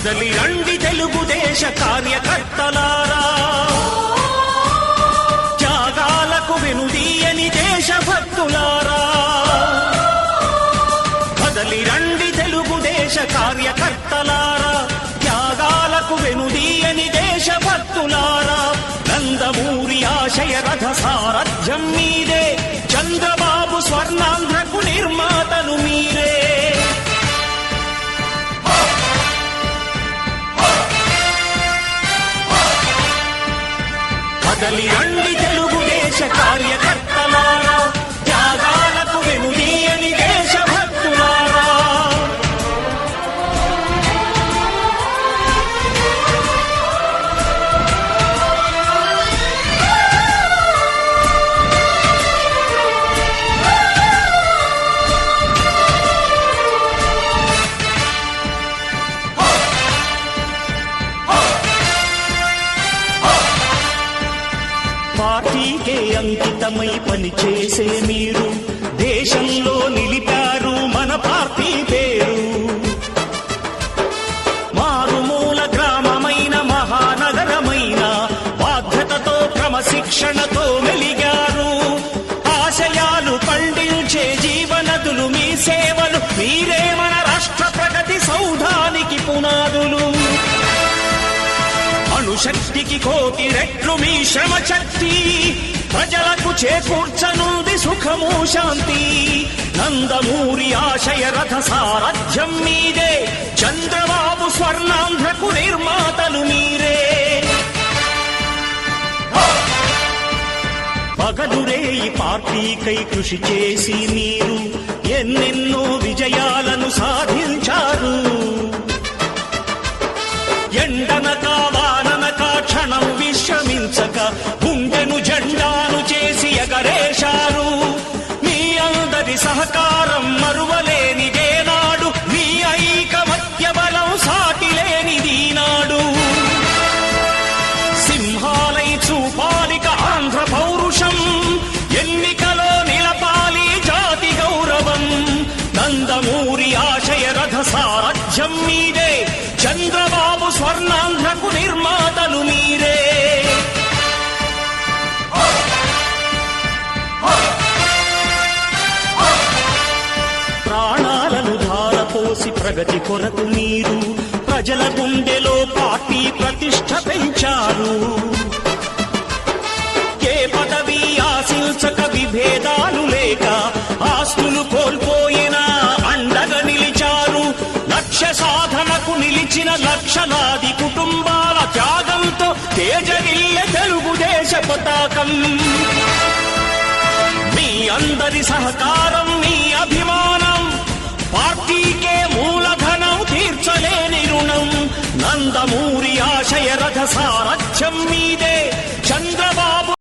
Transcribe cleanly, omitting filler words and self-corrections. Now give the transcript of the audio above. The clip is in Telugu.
కదలి రండి తెలుగుదేశ కార్యకర్తలారా, త్యాగాలకు వెనుదీయని దేశభక్తులారా. కదలి రండి తెలుగుదేశ కార్యకర్తలారా, త్యాగాలకు వెనుదీయని దేశభక్తులారా. నందమూరి ఆశయ రథ సారథ్యం మీదే, చంద్రబాబు స్వర్ణాంధ్రకు నిర్మాతలు మీరే. కదలి రండి తెలుగుదేశ కార్యకర్తలారా, త్యాగాలకు వెనుదీయని దేశభక్తులారా. పార్టీకే అంకితమై పనిచేసే మీరు దేశంలో నిలిపారు మన పార్టీ పేరు. మారుమూల గ్రామమైన మహానగరమైన బాధ్యతతో క్రమశిక్షణతో మెలిగారు. ఆశయాలు పండించే జీవనదులు మీ సేవలు, మీరే మన రాష్ట్ర ప్రగతి సౌధానికి పునాదులు. అణుశక్తికి కోటి రెట్లు మీ శ్రమ శక్తి, ప్రజలకు చేకూర్చనుంది సుఖము శాంతి. నందమూరి ఆశయ రథ సారథ్యం మీదే, చంద్రబాబు స్వర్ణాంధ్రకు నిర్మాతలు మీరే. పగలురేయి పార్టీకై కృషి చేసి మీరు ఎన్నెన్నో విజయాలను సాధించారు. ఎండనక వాననక క్షణం విశ్రమించక గుండెను జెండాను చేసి ఎగరేశారు. మీ అందరి సహకారం మరువలేనిదేనాడు, మీ ఐకమత్య బలం సాటిలేనిదీనాడు. సింహాలై చూపాలిక ఆంధ్ర పౌరుషం, ఎన్నికలో నిలపాలి జాతి గౌరవం. నందమూరి ఆశయ రథ సారథ్యం మీదే, చంద్రబాబు స్వర్ణాంధ్రకు నిర్మాతలు మీరే. ప్రాణాలను ధారపోసి ప్రగతి కొరకు మీరు ప్రజల గుండెలో పార్టీ ప్రతిష్ఠ పెంచారు. ఏ పదవి ఆశించక విభేదాలు లేక ఆస్తులు కోల్పోయినా అండగా నిలిచారు. లక్ష్య సాధనకు నిలిచిన లక్షలాది కుటుంబాల త్యాగంతో తేజరిల్లె తెలుగుదేశ పతాకం. మీ అందరి సహకారం, మీ అభిమానం పార్టీ